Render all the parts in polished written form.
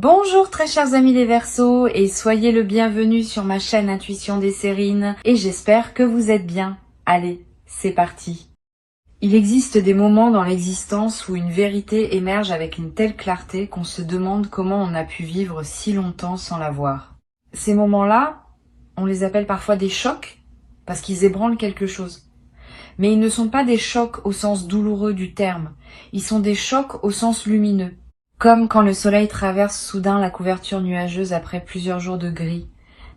Bonjour très chers amis les Verseaux et soyez le bienvenu sur ma chaîne Intuition des Sérines et j'espère que vous êtes bien. Allez, c'est parti. Il existe des moments dans l'existence où une vérité émerge avec une telle clarté qu'on se demande comment on a pu vivre si longtemps sans la voir. Ces moments-là, on les appelle parfois des chocs parce qu'ils ébranlent quelque chose. Mais ils ne sont pas des chocs au sens douloureux du terme, ils sont des chocs au sens lumineux. Comme quand le soleil traverse soudain la couverture nuageuse après plusieurs jours de gris.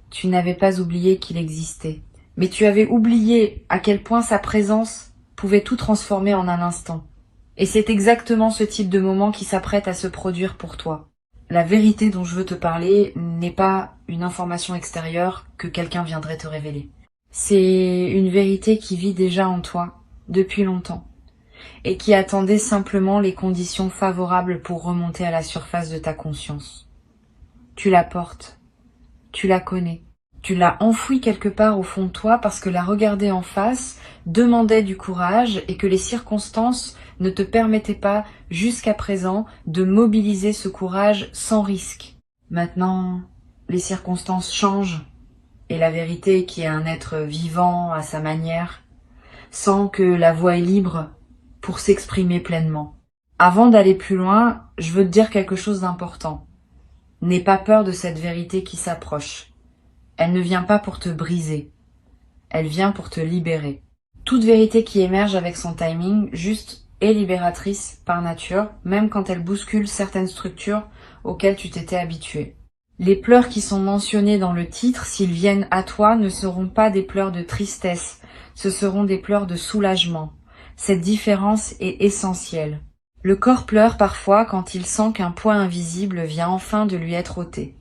Tu n'avais pas oublié qu'il existait. Mais tu avais oublié à quel point sa présence pouvait tout transformer en un instant. Et c'est exactement ce type de moment qui s'apprête à se produire pour toi. La vérité dont je veux te parler n'est pas une information extérieure que quelqu'un viendrait te révéler. C'est une vérité qui vit déjà en toi, depuis longtemps. Et qui attendait simplement les conditions favorables pour remonter à la surface de ta conscience. Tu la portes, tu la connais, tu l'as enfouie quelque part au fond de toi parce que la regarder en face demandait du courage et que les circonstances ne te permettaient pas, jusqu'à présent, de mobiliser ce courage sans risque. Maintenant, les circonstances changent et la vérité, qui est un être vivant à sa manière, sent que la voie est libre pour s'exprimer pleinement. Avant d'aller plus loin, je veux te dire quelque chose d'important. N'aie pas peur de cette vérité qui s'approche. Elle ne vient pas pour te briser. Elle vient pour te libérer. Toute vérité qui émerge avec son timing juste est libératrice par nature, même quand elle bouscule certaines structures auxquelles tu t'étais habitué. Les pleurs qui sont mentionnés dans le titre, s'ils viennent à toi, ne seront pas des pleurs de tristesse, ce seront des pleurs de soulagement. Cette différence est essentielle. Le corps pleure parfois quand il sent qu'un poids invisible vient enfin de lui être ôté.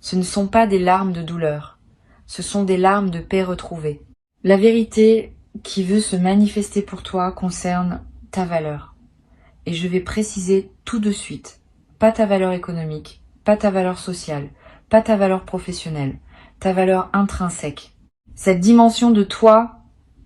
Ce ne sont pas des larmes de douleur, ce sont des larmes de paix retrouvée. La vérité qui veut se manifester pour toi concerne ta valeur. Et je vais préciser tout de suite, pas ta valeur économique, pas ta valeur sociale, pas ta valeur professionnelle, ta valeur intrinsèque. Cette dimension de toi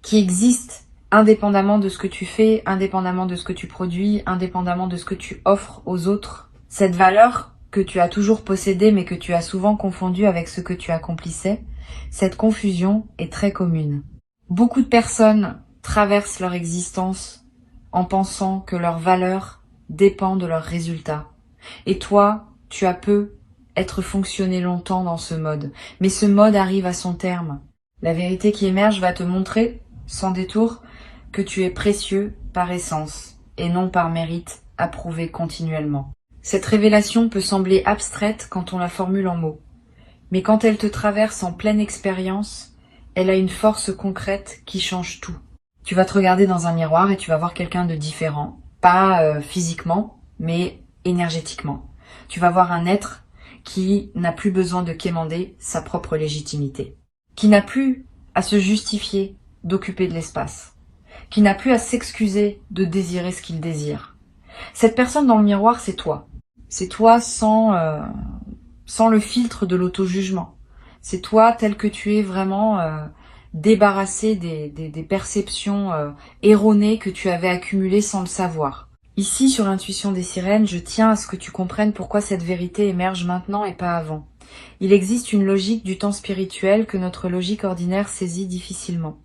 qui existe indépendamment de ce que tu fais, indépendamment de ce que tu produis, indépendamment de ce que tu offres aux autres. Cette valeur que tu as toujours possédée mais que tu as souvent confondue avec ce que tu accomplissais, cette confusion est très commune. Beaucoup de personnes traversent leur existence en pensant que leur valeur dépend de leurs résultats. Et toi, tu as peu être fonctionné longtemps dans ce mode. Mais ce mode arrive à son terme. La vérité qui émerge va te montrer, sans détour, que tu es précieux par essence et non par mérite approuvé continuellement. Cette révélation peut sembler abstraite quand on la formule en mots, mais quand elle te traverse en pleine expérience, elle a une force concrète qui change tout. Tu vas te regarder dans un miroir et tu vas voir quelqu'un de différent, pas physiquement, mais énergétiquement. Tu vas voir un être qui n'a plus besoin de quémander sa propre légitimité, qui n'a plus à se justifier d'occuper de l'espace, qui n'a plus à s'excuser de désirer ce qu'il désire. Cette personne dans le miroir, c'est toi. C'est toi sans le filtre de l'auto-jugement. C'est toi tel que tu es vraiment débarrassé des perceptions erronées que tu avais accumulées sans le savoir. Ici, sur Intuition des Sirènes, je tiens à ce que tu comprennes pourquoi cette vérité émerge maintenant et pas avant. Il existe une logique du temps spirituel que notre logique ordinaire saisit difficilement.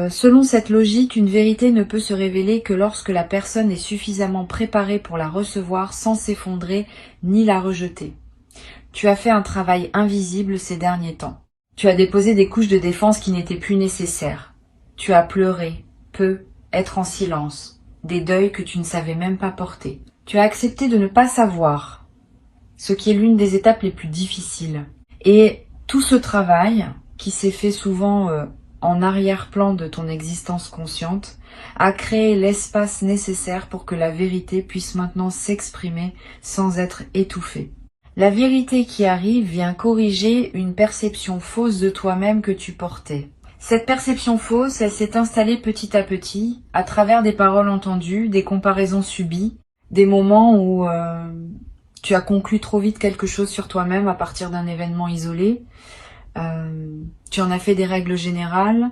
Selon cette logique, une vérité ne peut se révéler que lorsque la personne est suffisamment préparée pour la recevoir sans s'effondrer ni la rejeter. Tu as fait un travail invisible ces derniers temps. Tu as déposé des couches de défense qui n'étaient plus nécessaires. Tu as pleuré, peu, être en silence, des deuils que tu ne savais même pas porter. Tu as accepté de ne pas savoir, ce qui est l'une des étapes les plus difficiles. Et tout ce travail, qui s'est fait souvent en arrière-plan de ton existence consciente, a créé l'espace nécessaire pour que la vérité puisse maintenant s'exprimer sans être étouffée. La vérité qui arrive vient corriger une perception fausse de toi-même que tu portais. Cette perception fausse, elle s'est installée petit à petit, à travers des paroles entendues, des comparaisons subies, des moments où tu as conclu trop vite quelque chose sur toi-même à partir d'un événement isolé. Tu en as fait des règles générales,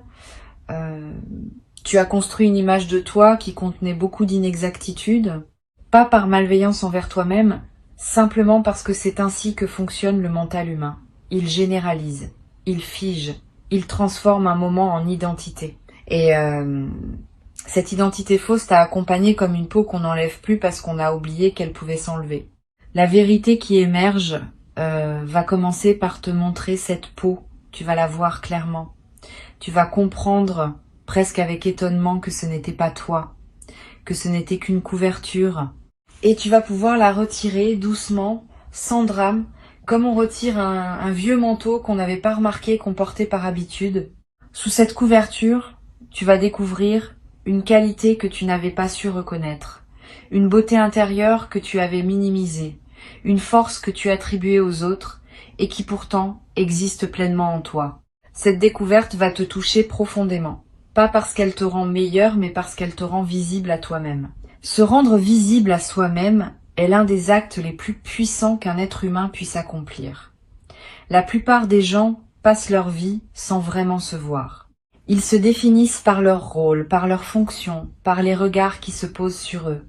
tu as construit une image de toi qui contenait beaucoup d'inexactitudes, pas par malveillance envers toi-même, simplement parce que c'est ainsi que fonctionne le mental humain. Il généralise, il fige, il transforme un moment en identité. Et cette identité fausse t'a accompagné comme une peau qu'on n'enlève plus parce qu'on a oublié qu'elle pouvait s'enlever. La vérité qui émerge va commencer par te montrer cette peau. Tu vas la voir clairement. Tu vas comprendre presque avec étonnement que ce n'était pas toi, que ce n'était qu'une couverture. Et tu vas pouvoir la retirer doucement, sans drame, comme on retire un vieux manteau qu'on n'avait pas remarqué qu'on portait par habitude. Sous cette couverture, tu vas découvrir une qualité que tu n'avais pas su reconnaître, une beauté intérieure que tu avais minimisée, une force que tu attribuais aux autres et qui pourtant existe pleinement en toi. Cette découverte va te toucher profondément, pas parce qu'elle te rend meilleur, mais parce qu'elle te rend visible à toi-même. Se rendre visible à soi-même est l'un des actes les plus puissants qu'un être humain puisse accomplir. La plupart des gens passent leur vie sans vraiment se voir. Ils se définissent par leur rôle, par leur fonction, par les regards qui se posent sur eux.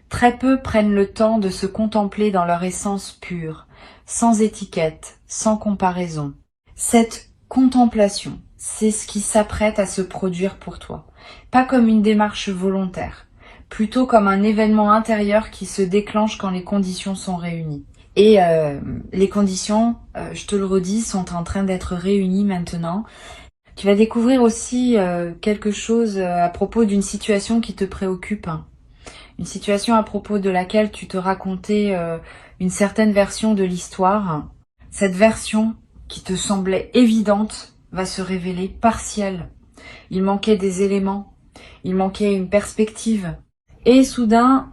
Très peu prennent le temps de se contempler dans leur essence pure, sans étiquette, sans comparaison. Cette contemplation, c'est ce qui s'apprête à se produire pour toi. Pas comme une démarche volontaire, plutôt comme un événement intérieur qui se déclenche quand les conditions sont réunies. Et les conditions, je te le redis, sont en train d'être réunies maintenant. Tu vas découvrir aussi quelque chose à propos d'une situation qui te préoccupe. Une situation à propos de laquelle tu te racontais une certaine version de l'histoire. Cette version qui te semblait évidente va se révéler partielle. Il manquait des éléments, il manquait une perspective. Et soudain,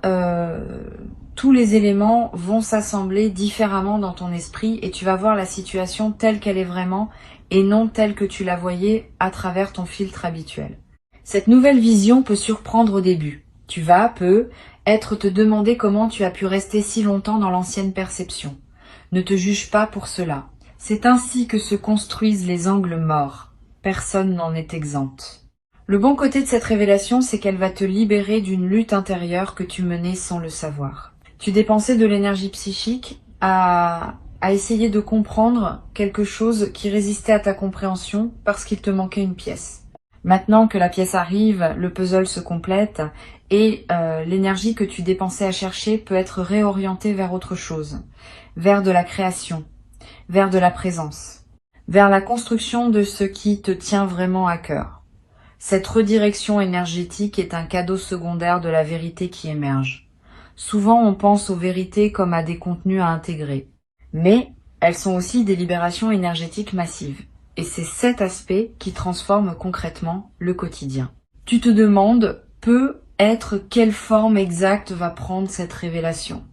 tous les éléments vont s'assembler différemment dans ton esprit et tu vas voir la situation telle qu'elle est vraiment et non telle que tu la voyais à travers ton filtre habituel. Cette nouvelle vision peut surprendre au début. Tu vas, te demander comment tu as pu rester si longtemps dans l'ancienne perception. Ne te juge pas pour cela. C'est ainsi que se construisent les angles morts. Personne n'en est exempt. Le bon côté de cette révélation, c'est qu'elle va te libérer d'une lutte intérieure que tu menais sans le savoir. Tu dépensais de l'énergie psychique à essayer de comprendre quelque chose qui résistait à ta compréhension parce qu'il te manquait une pièce. Maintenant que la pièce arrive, le puzzle se complète et l'énergie que tu dépensais à chercher peut être réorientée vers autre chose, vers de la création, vers de la présence, vers la construction de ce qui te tient vraiment à cœur. Cette redirection énergétique est un cadeau secondaire de la vérité qui émerge. Souvent, on pense aux vérités comme à des contenus à intégrer, mais elles sont aussi des libérations énergétiques massives. Et c'est cet aspect qui transforme concrètement le quotidien. Tu te demandes, quelle forme exacte va prendre cette révélation?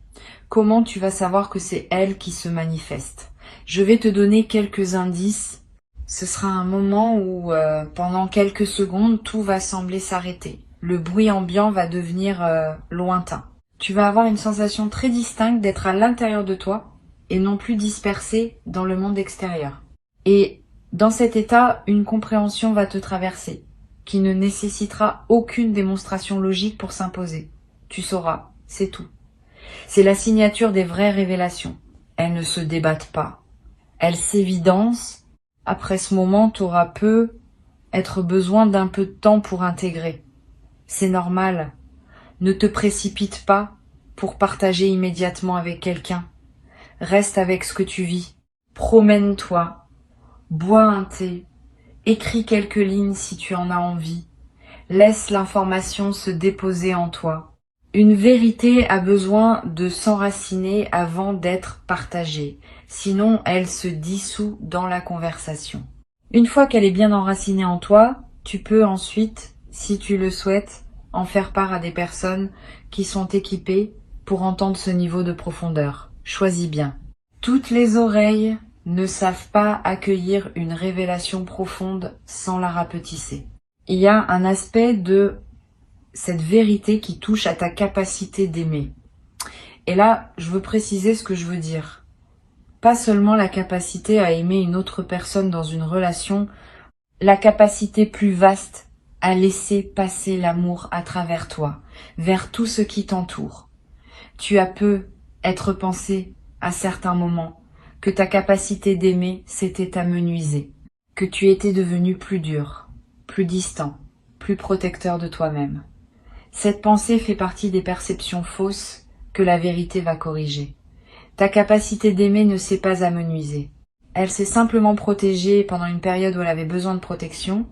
Comment tu vas savoir que c'est elle qui se manifeste? Je vais te donner quelques indices. Ce sera un moment où, pendant quelques secondes, tout va sembler s'arrêter. Le bruit ambiant va devenir lointain. Tu vas avoir une sensation très distincte d'être à l'intérieur de toi et non plus dispersé dans le monde extérieur. Et dans cet état, une compréhension va te traverser, qui ne nécessitera aucune démonstration logique pour s'imposer. Tu sauras, c'est tout. C'est la signature des vraies révélations. Elles ne se débattent pas. Elles s'évidencent. Après ce moment, tu auras être besoin d'un peu de temps pour intégrer. C'est normal. Ne te précipite pas pour partager immédiatement avec quelqu'un. Reste avec ce que tu vis. Promène-toi. Bois un thé, écris quelques lignes si tu en as envie, laisse l'information se déposer en toi. Une vérité a besoin de s'enraciner avant d'être partagée, sinon elle se dissout dans la conversation. Une fois qu'elle est bien enracinée en toi, tu peux ensuite, si tu le souhaites, en faire part à des personnes qui sont équipées pour entendre ce niveau de profondeur. Choisis bien. Toutes les oreilles ne savent pas accueillir une révélation profonde sans la rapetisser. Il y a un aspect de cette vérité qui touche à ta capacité d'aimer. Et là, je veux préciser ce que je veux dire. Pas seulement la capacité à aimer une autre personne dans une relation, la capacité plus vaste à laisser passer l'amour à travers toi, vers tout ce qui t'entoure. Tu as être pensé à certains moments que ta capacité d'aimer s'était amenuisée, que tu étais devenu plus dur, plus distant, plus protecteur de toi-même. Cette pensée fait partie des perceptions fausses que la vérité va corriger. Ta capacité d'aimer ne s'est pas amenuisée. Elle s'est simplement protégée pendant une période où elle avait besoin de protection,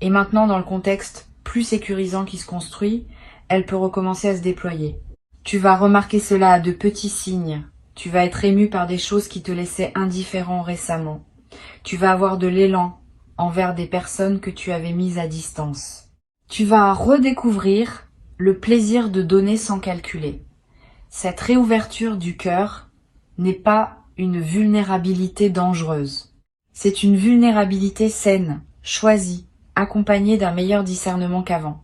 et maintenant dans le contexte plus sécurisant qui se construit, elle peut recommencer à se déployer. Tu vas remarquer cela à de petits signes. Tu vas être ému par des choses qui te laissaient indifférent récemment. Tu vas avoir de l'élan envers des personnes que tu avais mises à distance. Tu vas redécouvrir le plaisir de donner sans calculer. Cette réouverture du cœur n'est pas une vulnérabilité dangereuse. C'est une vulnérabilité saine, choisie, accompagnée d'un meilleur discernement qu'avant.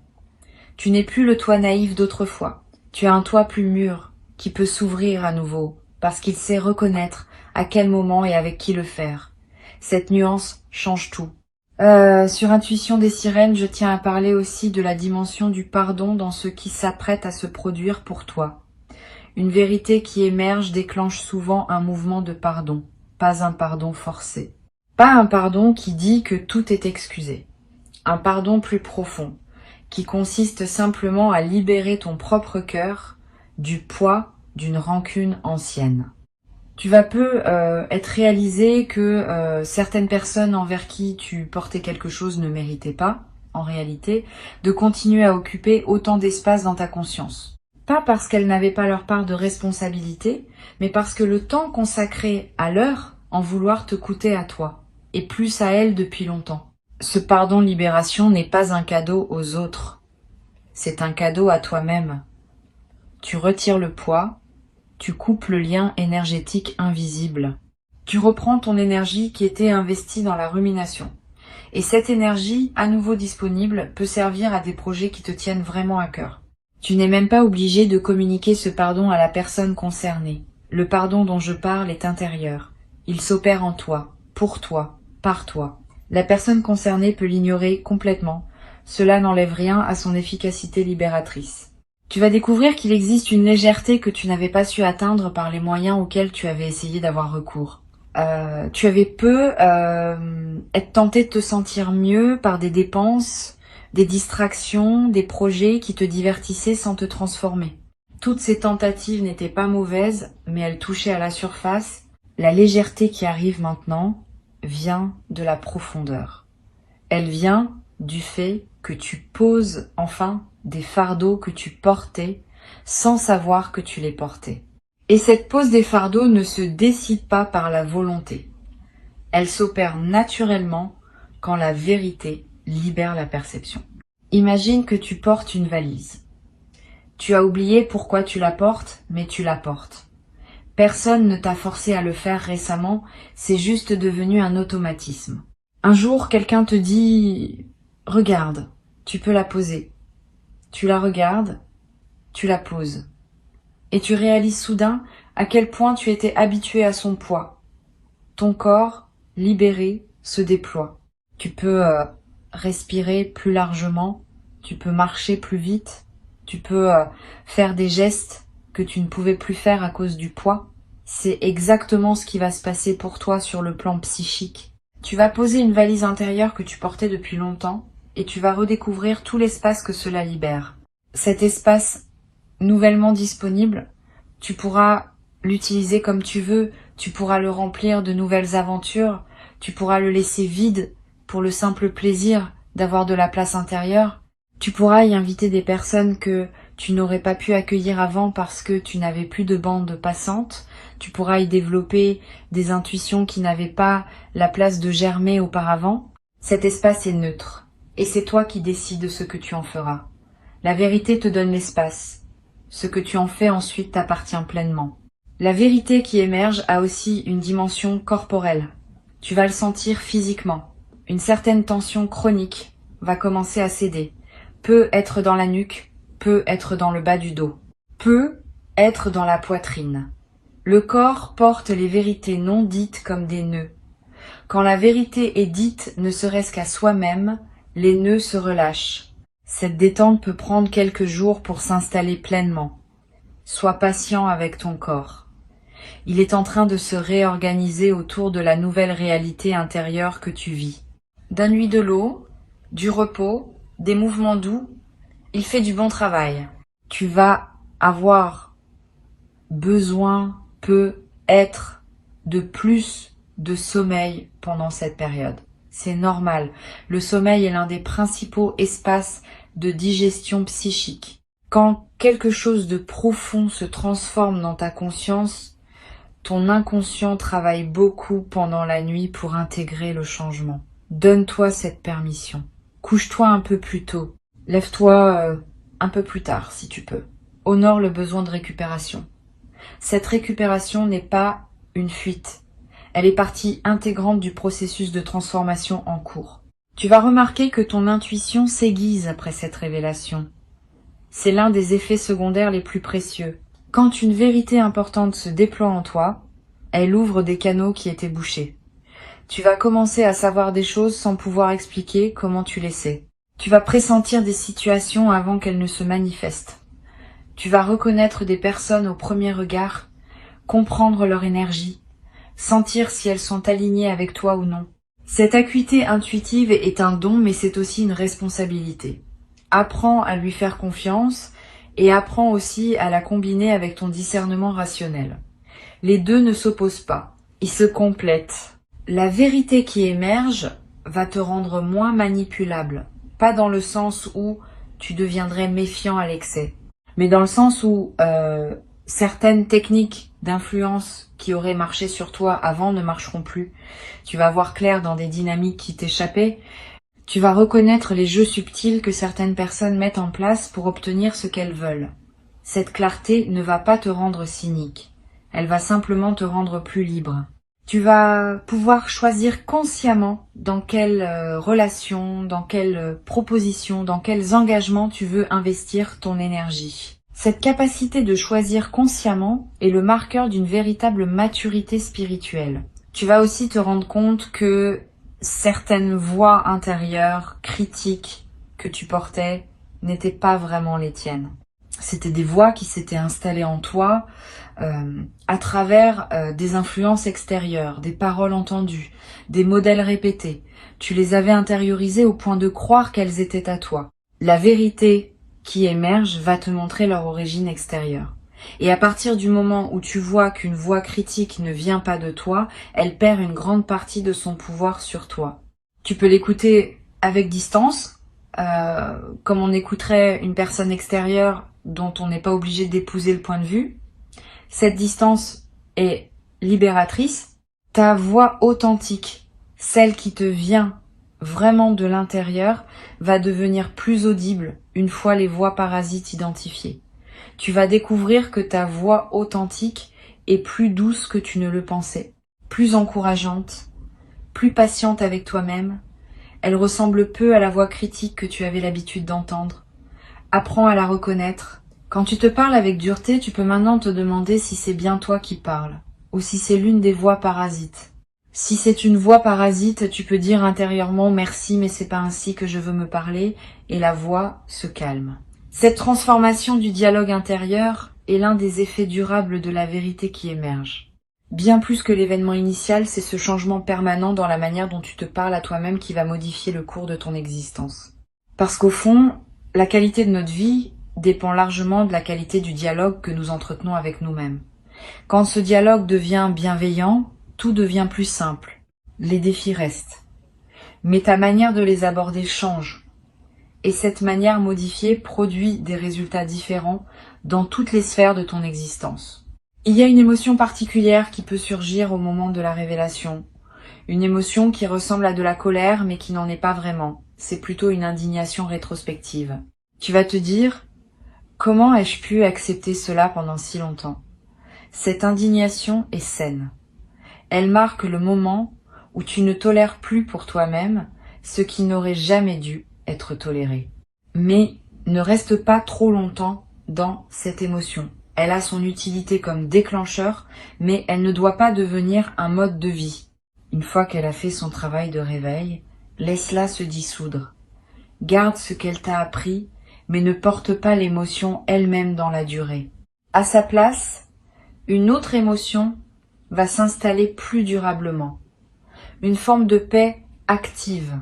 Tu n'es plus le toi naïf d'autrefois. Tu as un toi plus mûr, qui peut s'ouvrir à nouveau, parce qu'il sait reconnaître à quel moment et avec qui le faire. Cette nuance change tout. Sur Intuition des sirènes, je tiens à parler aussi de la dimension du pardon dans ce qui s'apprête à se produire pour toi. Une vérité qui émerge déclenche souvent un mouvement de pardon, pas un pardon forcé. Pas un pardon qui dit que tout est excusé. Un pardon plus profond, qui consiste simplement à libérer ton propre cœur du poids d'une rancune ancienne. Tu vas peu être réalisé que certaines personnes envers qui tu portais quelque chose ne méritaient pas, en réalité, de continuer à occuper autant d'espace dans ta conscience. Pas parce qu'elles n'avaient pas leur part de responsabilité, mais parce que le temps consacré à leur en vouloir te coûtait à toi, et plus à elles depuis longtemps. Ce pardon-libération n'est pas un cadeau aux autres, c'est un cadeau à toi-même. Tu retires le poids, tu coupes le lien énergétique invisible. Tu reprends ton énergie qui était investie dans la rumination. Et cette énergie, à nouveau disponible, peut servir à des projets qui te tiennent vraiment à cœur. Tu n'es même pas obligé de communiquer ce pardon à la personne concernée. Le pardon dont je parle est intérieur. Il s'opère en toi, pour toi, par toi. La personne concernée peut l'ignorer complètement. Cela n'enlève rien à son efficacité libératrice. Tu vas découvrir qu'il existe une légèreté que tu n'avais pas su atteindre par les moyens auxquels tu avais essayé d'avoir recours. Tu avais peu être tenté de te sentir mieux par des dépenses, des distractions, des projets qui te divertissaient sans te transformer. Toutes ces tentatives n'étaient pas mauvaises, mais elles touchaient à la surface. La légèreté qui arrive maintenant vient de la profondeur. Elle vient du fait que tu poses enfin des fardeaux que tu portais sans savoir que tu les portais. Et cette pose des fardeaux ne se décide pas par la volonté. Elle s'opère naturellement quand la vérité libère la perception. Imagine que tu portes une valise. Tu as oublié pourquoi tu la portes, mais tu la portes. Personne ne t'a forcé à le faire récemment, c'est juste devenu un automatisme. Un jour, quelqu'un te dit « Regarde, tu peux la poser ». Tu la regardes, tu la poses. Et tu réalises soudain à quel point tu étais habitué à son poids. Ton corps, libéré, se déploie. Tu peux respirer plus largement, tu peux marcher plus vite, tu peux faire des gestes que tu ne pouvais plus faire à cause du poids. C'est exactement ce qui va se passer pour toi sur le plan psychique. Tu vas poser une valise intérieure que tu portais depuis longtemps et tu vas redécouvrir tout l'espace que cela libère. Cet espace nouvellement disponible, tu pourras l'utiliser comme tu veux, tu pourras le remplir de nouvelles aventures, tu pourras le laisser vide pour le simple plaisir d'avoir de la place intérieure. Tu pourras y inviter des personnes que tu n'aurais pas pu accueillir avant parce que tu n'avais plus de bande passante. Tu pourras y développer des intuitions qui n'avaient pas la place de germer auparavant. Cet espace est neutre. Et c'est toi qui décides ce que tu en feras. La vérité te donne l'espace. Ce que tu en fais ensuite t'appartient pleinement. La vérité qui émerge a aussi une dimension corporelle. Tu vas le sentir physiquement. Une certaine tension chronique va commencer à céder. Peut être dans la nuque, peut être dans le bas du dos, peut être dans la poitrine. Le corps porte les vérités non dites comme des nœuds. Quand la vérité est dite ne serait-ce qu'à soi-même, les nœuds se relâchent. Cette détente peut prendre quelques jours pour s'installer pleinement. Sois patient avec ton corps. Il est en train de se réorganiser autour de la nouvelle réalité intérieure que tu vis. Donne-lui de l'eau, du repos, des mouvements doux. Il fait du bon travail. Tu vas avoir besoin, peut-être, de plus de sommeil pendant cette période. C'est normal. Le sommeil est l'un des principaux espaces de digestion psychique. Quand quelque chose de profond se transforme dans ta conscience, ton inconscient travaille beaucoup pendant la nuit pour intégrer le changement. Donne-toi cette permission. Couche-toi un peu plus tôt. Lève-toi un peu plus tard si tu peux. Honore le besoin de récupération. Cette récupération n'est pas une fuite. Elle est partie intégrante du processus de transformation en cours. Tu vas remarquer que ton intuition s'aiguise après cette révélation. C'est l'un des effets secondaires les plus précieux. Quand une vérité importante se déploie en toi, elle ouvre des canaux qui étaient bouchés. Tu vas commencer à savoir des choses sans pouvoir expliquer comment tu les sais. Tu vas pressentir des situations avant qu'elles ne se manifestent. Tu vas reconnaître des personnes au premier regard, comprendre leur énergie, sentir si elles sont alignées avec toi ou non. Cette acuité intuitive est un don, mais c'est aussi une responsabilité. Apprends à lui faire confiance et apprends aussi à la combiner avec ton discernement rationnel. Les deux ne s'opposent pas, ils se complètent. La vérité qui émerge va te rendre moins manipulable, pas dans le sens où tu deviendrais méfiant à l'excès, mais dans le sens où certaines techniques d'influence qui auraient marché sur toi avant ne marcheront plus. Tu vas voir clair dans des dynamiques qui t'échappaient. Tu vas reconnaître les jeux subtils que certaines personnes mettent en place pour obtenir ce qu'elles veulent. Cette clarté ne va pas te rendre cynique. Elle va simplement te rendre plus libre. Tu vas pouvoir choisir consciemment dans quelle relation, dans quelle proposition, dans quels engagements tu veux investir ton énergie. Cette capacité de choisir consciemment est le marqueur d'une véritable maturité spirituelle. Tu vas aussi te rendre compte que certaines voix intérieures, critiques que tu portais n'étaient pas vraiment les tiennes. C'était des voix qui s'étaient installées en toi à travers des influences extérieures, des paroles entendues, des modèles répétés. Tu les avais intériorisées au point de croire qu'elles étaient à toi. La vérité qui émerge va te montrer leur origine extérieure. Et à partir du moment où tu vois qu'une voix critique ne vient pas de toi, elle perd une grande partie de son pouvoir sur toi. Tu peux l'écouter avec distance, comme on écouterait une personne extérieure dont on n'est pas obligé d'épouser le point de vue. Cette distance est libératrice. Ta voix authentique, celle qui te vient vraiment de l'intérieur, va devenir plus audible une fois les voix parasites identifiées. Tu vas découvrir que ta voix authentique est plus douce que tu ne le pensais, plus encourageante, plus patiente avec toi-même. Elle ressemble peu à la voix critique que tu avais l'habitude d'entendre. Apprends à la reconnaître. Quand tu te parles avec dureté, tu peux maintenant te demander si c'est bien toi qui parles, ou si c'est l'une des voix parasites. Si c'est une voix parasite, tu peux dire intérieurement « merci, mais c'est pas ainsi que je veux me parler » et la voix se calme. Cette transformation du dialogue intérieur est l'un des effets durables de la vérité qui émerge. Bien plus que l'événement initial, c'est ce changement permanent dans la manière dont tu te parles à toi-même qui va modifier le cours de ton existence. Parce qu'au fond, la qualité de notre vie dépend largement de la qualité du dialogue que nous entretenons avec nous-mêmes. Quand ce dialogue devient bienveillant, tout devient plus simple. Les défis restent. Mais ta manière de les aborder change. Et cette manière modifiée produit des résultats différents dans toutes les sphères de ton existence. Il y a une émotion particulière qui peut surgir au moment de la révélation. Une émotion qui ressemble à de la colère mais qui n'en est pas vraiment. C'est plutôt une indignation rétrospective. Tu vas te dire « Comment ai-je pu accepter cela pendant si longtemps ?» Cette indignation est saine. Elle marque le moment où tu ne tolères plus pour toi-même ce qui n'aurait jamais dû être toléré. Mais ne reste pas trop longtemps dans cette émotion. Elle a son utilité comme déclencheur, mais elle ne doit pas devenir un mode de vie. Une fois qu'elle a fait son travail de réveil, laisse-la se dissoudre. Garde ce qu'elle t'a appris, mais ne porte pas l'émotion elle-même dans la durée. À sa place, une autre émotion va s'installer plus durablement. Une forme de paix active.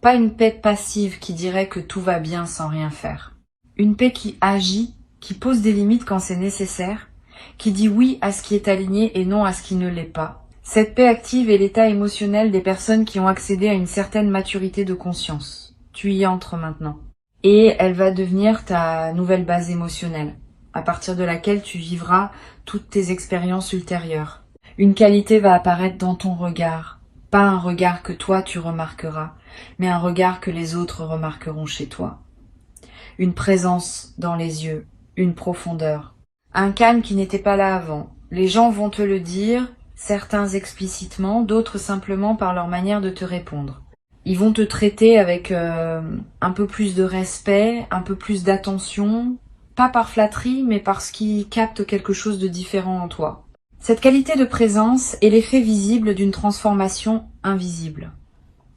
Pas une paix passive qui dirait que tout va bien sans rien faire. Une paix qui agit, qui pose des limites quand c'est nécessaire, qui dit oui à ce qui est aligné et non à ce qui ne l'est pas. Cette paix active est l'état émotionnel des personnes qui ont accédé à une certaine maturité de conscience. Tu y entres maintenant. Et elle va devenir ta nouvelle base émotionnelle, à partir de laquelle tu vivras toutes tes expériences ultérieures. Une qualité va apparaître dans ton regard. Pas un regard que toi tu remarqueras, mais un regard que les autres remarqueront chez toi. Une présence dans les yeux, une profondeur. Un calme qui n'était pas là avant. Les gens vont te le dire, certains explicitement, d'autres simplement par leur manière de te répondre. Ils vont te traiter avec un peu plus de respect, un peu plus d'attention, pas par flatterie, mais parce qu'ils captent quelque chose de différent en toi. Cette qualité de présence est l'effet visible d'une transformation invisible.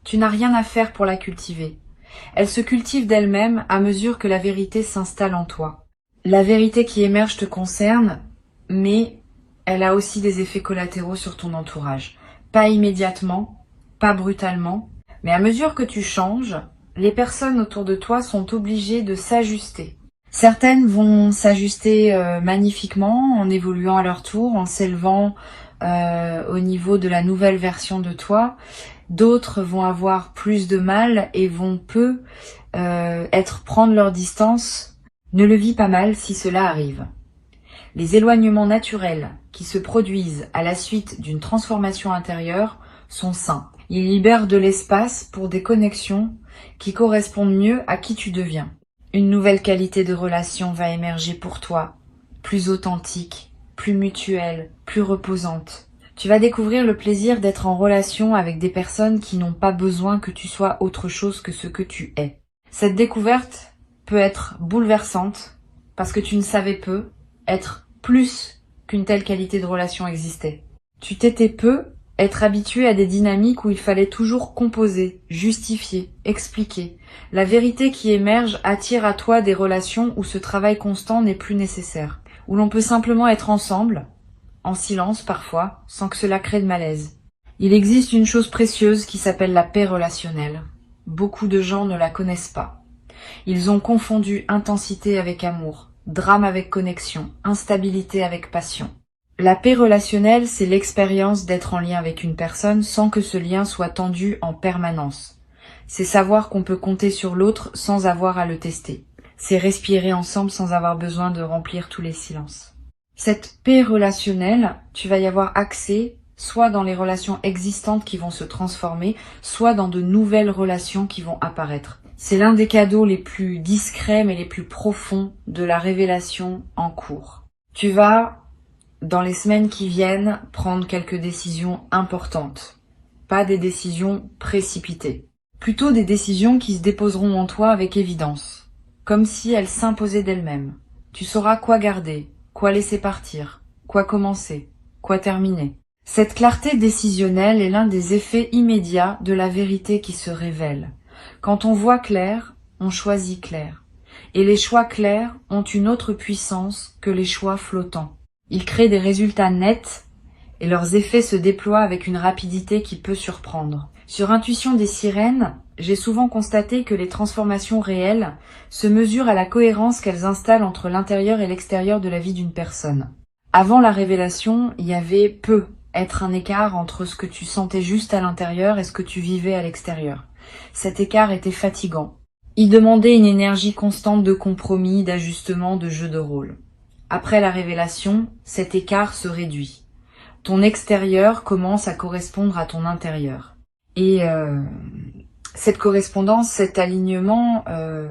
Tu n'as rien à faire pour la cultiver. Elle se cultive d'elle-même à mesure que la vérité s'installe en toi. La vérité qui émerge te concerne, mais elle a aussi des effets collatéraux sur ton entourage. Pas immédiatement, pas brutalement, mais à mesure que tu changes, les personnes autour de toi sont obligées de s'ajuster. Certaines vont s'ajuster magnifiquement en évoluant à leur tour, en s'élevant au niveau de la nouvelle version de toi. D'autres vont avoir plus de mal et vont prendre leur distance. Ne le vis pas mal si cela arrive. Les éloignements naturels qui se produisent à la suite d'une transformation intérieure sont sains. Ils libèrent de l'espace pour des connexions qui correspondent mieux à qui tu deviens. Une nouvelle qualité de relation va émerger pour toi, plus authentique, plus mutuelle, plus reposante. Tu vas découvrir le plaisir d'être en relation avec des personnes qui n'ont pas besoin que tu sois autre chose que ce que tu es. Cette découverte peut être bouleversante parce que tu ne savais peu être plus qu'une telle qualité de relation existait. Tu t'étais peu être habitué à des dynamiques où il fallait toujours composer, justifier, expliquer. La vérité qui émerge attire à toi des relations où ce travail constant n'est plus nécessaire, où l'on peut simplement être ensemble, en silence parfois, sans que cela crée de malaise. Il existe une chose précieuse qui s'appelle la paix relationnelle. Beaucoup de gens ne la connaissent pas. Ils ont confondu intensité avec amour, drame avec connexion, instabilité avec passion. La paix relationnelle, c'est l'expérience d'être en lien avec une personne sans que ce lien soit tendu en permanence. C'est savoir qu'on peut compter sur l'autre sans avoir à le tester. C'est respirer ensemble sans avoir besoin de remplir tous les silences. Cette paix relationnelle, tu vas y avoir accès soit dans les relations existantes qui vont se transformer, soit dans de nouvelles relations qui vont apparaître. C'est l'un des cadeaux les plus discrets mais les plus profonds de la révélation en cours. Tu vas, dans les semaines qui viennent, prendre quelques décisions importantes. Pas des décisions précipitées. Plutôt des décisions qui se déposeront en toi avec évidence. Comme si elles s'imposaient d'elles-mêmes. Tu sauras quoi garder, quoi laisser partir, quoi commencer, quoi terminer. Cette clarté décisionnelle est l'un des effets immédiats de la vérité qui se révèle. Quand on voit clair, on choisit clair. Et les choix clairs ont une autre puissance que les choix flottants. Ils créent des résultats nets et leurs effets se déploient avec une rapidité qui peut surprendre. Sur Intuition des sirènes, j'ai souvent constaté que les transformations réelles se mesurent à la cohérence qu'elles installent entre l'intérieur et l'extérieur de la vie d'une personne. Avant la révélation, il y avait être un écart entre ce que tu sentais juste à l'intérieur et ce que tu vivais à l'extérieur. Cet écart était fatigant. Il demandait une énergie constante de compromis, d'ajustement, de jeu de rôle. Après la révélation, cet écart se réduit. Ton extérieur commence à correspondre à ton intérieur. Et cette correspondance, cet alignement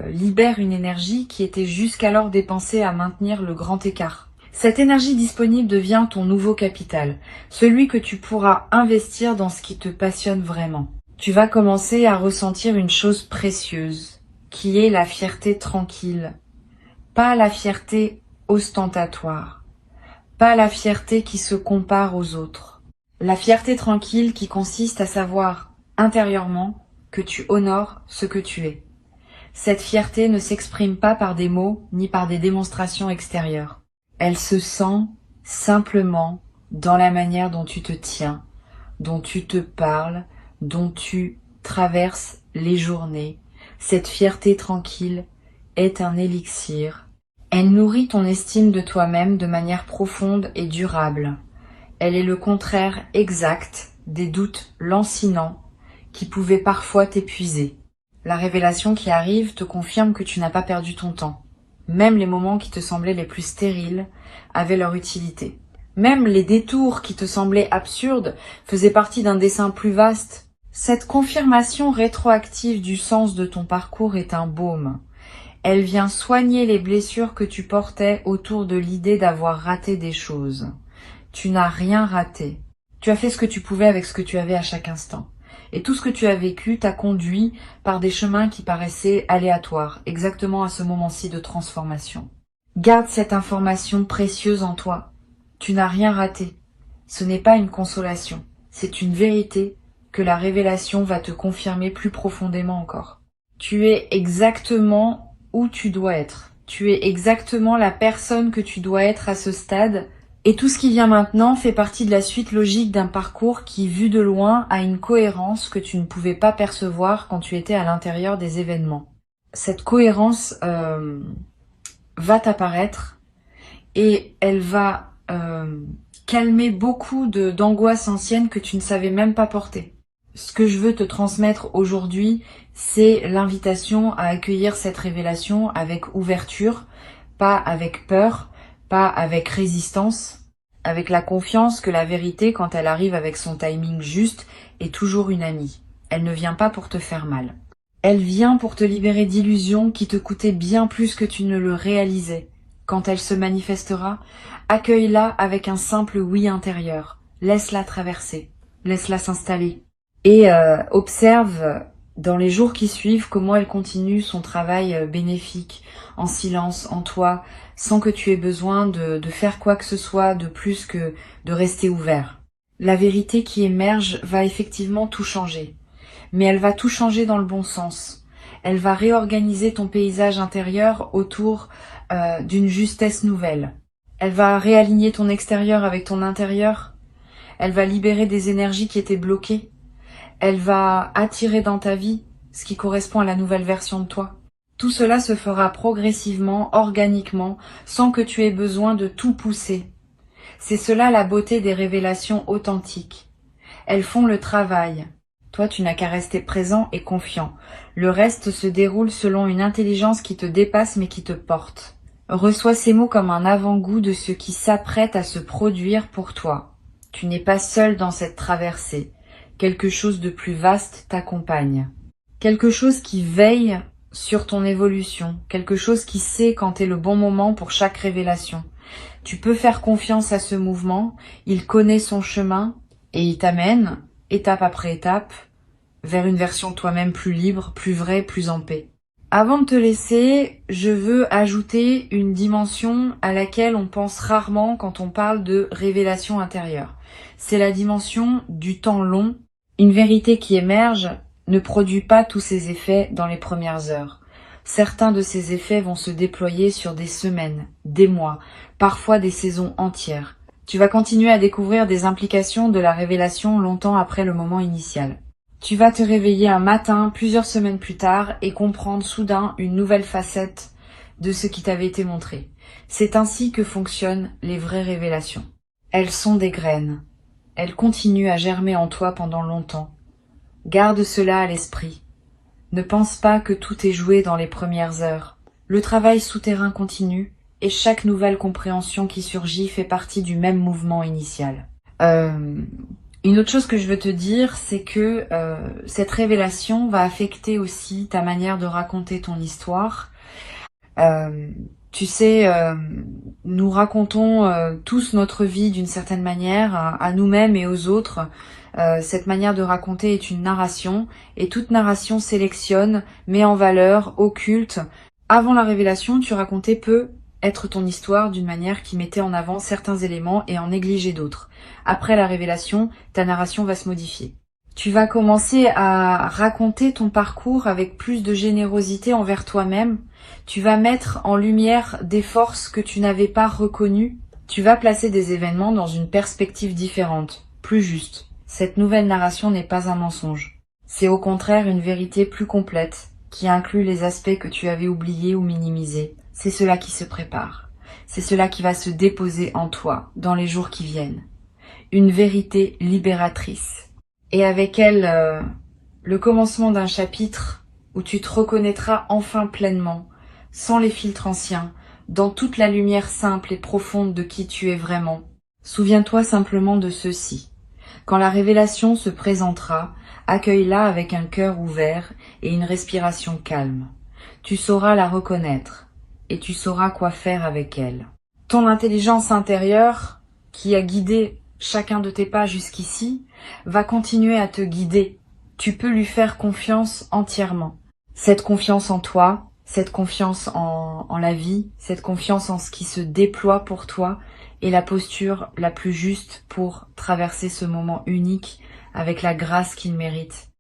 libère une énergie qui était jusqu'alors dépensée à maintenir le grand écart. Cette énergie disponible devient ton nouveau capital, celui que tu pourras investir dans ce qui te passionne vraiment. Tu vas commencer à ressentir une chose précieuse, qui est la fierté tranquille. Pas la fierté ostentatoire, pas la fierté qui se compare aux autres. La fierté tranquille qui consiste à savoir intérieurement que tu honores ce que tu es. Cette fierté ne s'exprime pas par des mots ni par des démonstrations extérieures. Elle se sent simplement dans la manière dont tu te tiens, dont tu te parles, dont tu traverses les journées. Cette fierté tranquille est un élixir. Elle nourrit ton estime de toi-même de manière profonde et durable. Elle est le contraire exact des doutes lancinants qui pouvaient parfois t'épuiser. La révélation qui arrive te confirme que tu n'as pas perdu ton temps. Même les moments qui te semblaient les plus stériles avaient leur utilité. Même les détours qui te semblaient absurdes faisaient partie d'un dessein plus vaste. Cette confirmation rétroactive du sens de ton parcours est un baume. Elle vient soigner les blessures que tu portais autour de l'idée d'avoir raté des choses. Tu n'as rien raté. Tu as fait ce que tu pouvais avec ce que tu avais à chaque instant. Et tout ce que tu as vécu t'a conduit par des chemins qui paraissaient aléatoires, exactement à ce moment-ci de transformation. Garde cette information précieuse en toi. Tu n'as rien raté. Ce n'est pas une consolation, c'est une vérité que la révélation va te confirmer plus profondément encore. Tu es exactement où tu dois être. Tu es exactement la personne que tu dois être à ce stade. Et tout ce qui vient maintenant fait partie de la suite logique d'un parcours qui, vu de loin, a une cohérence que tu ne pouvais pas percevoir quand tu étais à l'intérieur des événements. Cette cohérence va t'apparaître et elle va calmer beaucoup d'angoisses anciennes que tu ne savais même pas porter. Ce que je veux te transmettre aujourd'hui, c'est l'invitation à accueillir cette révélation avec ouverture, pas avec peur, pas avec résistance, avec la confiance que la vérité, quand elle arrive avec son timing juste, est toujours une amie. Elle ne vient pas pour te faire mal. Elle vient pour te libérer d'illusions qui te coûtaient bien plus que tu ne le réalisais. Quand elle se manifestera, accueille-la avec un simple oui intérieur. Laisse-la traverser, laisse-la s'installer. Et observe dans les jours qui suivent comment elle continue son travail bénéfique, en silence, en toi, sans que tu aies besoin de faire quoi que ce soit de plus que de rester ouvert. La vérité qui émerge va effectivement tout changer, mais elle va tout changer dans le bon sens. Elle va réorganiser ton paysage intérieur autour d'une justesse nouvelle. Elle va réaligner ton extérieur avec ton intérieur. Elle va libérer des énergies qui étaient bloquées. Elle va attirer dans ta vie ce qui correspond à la nouvelle version de toi. Tout cela se fera progressivement, organiquement, sans que tu aies besoin de tout pousser. C'est cela la beauté des révélations authentiques. Elles font le travail. Toi, tu n'as qu'à rester présent et confiant. Le reste se déroule selon une intelligence qui te dépasse mais qui te porte. Reçois ces mots comme un avant-goût de ce qui s'apprête à se produire pour toi. Tu n'es pas seul dans cette traversée. Quelque chose de plus vaste t'accompagne. Quelque chose qui veille sur ton évolution. Quelque chose qui sait quand est le bon moment pour chaque révélation. Tu peux faire confiance à ce mouvement. Il connaît son chemin et il t'amène, étape après étape, vers une version de toi-même plus libre, plus vraie, plus en paix. Avant de te laisser, je veux ajouter une dimension à laquelle on pense rarement quand on parle de révélation intérieure. C'est la dimension du temps long. Une vérité qui émerge ne produit pas tous ses effets dans les premières heures. Certains de ces effets vont se déployer sur des semaines, des mois, parfois des saisons entières. Tu vas continuer à découvrir des implications de la révélation longtemps après le moment initial. Tu vas te réveiller un matin, plusieurs semaines plus tard, et comprendre soudain une nouvelle facette de ce qui t'avait été montré. C'est ainsi que fonctionnent les vraies révélations. Elles sont des graines. Elles continuent à germer en toi pendant longtemps. Garde cela à l'esprit. Ne pense pas que tout est joué dans les premières heures. Le travail souterrain continue, et chaque nouvelle compréhension qui surgit fait partie du même mouvement initial. Une autre chose que je veux te dire, c'est que cette révélation va affecter aussi ta manière de raconter ton histoire. Tu sais, nous racontons tous notre vie d'une certaine manière, à nous-mêmes et aux autres. Cette manière de raconter est une narration, et toute narration sélectionne, met en valeur, occulte. Avant la révélation, tu racontais peu être ton histoire d'une manière qui mettait en avant certains éléments et en négligeait d'autres. Après la révélation, ta narration va se modifier. Tu vas commencer à raconter ton parcours avec plus de générosité envers toi-même. Tu vas mettre en lumière des forces que tu n'avais pas reconnues. Tu vas placer des événements dans une perspective différente, plus juste. Cette nouvelle narration n'est pas un mensonge. C'est au contraire une vérité plus complète, qui inclut les aspects que tu avais oubliés ou minimisés. C'est cela qui se prépare. C'est cela qui va se déposer en toi dans les jours qui viennent. Une vérité libératrice. Et avec elle, le commencement d'un chapitre où tu te reconnaîtras enfin pleinement, sans les filtres anciens, dans toute la lumière simple et profonde de qui tu es vraiment. Souviens-toi simplement de ceci. Quand la révélation se présentera, accueille-la avec un cœur ouvert et une respiration calme. Tu sauras la reconnaître et tu sauras quoi faire avec elle. Ton intelligence intérieure, qui a guidé chacun de tes pas jusqu'ici, va continuer à te guider. Tu peux lui faire confiance entièrement. Cette confiance en toi, cette confiance en la vie, cette confiance en ce qui se déploie pour toi est la posture la plus juste pour traverser ce moment unique avec la grâce qu'il mérite.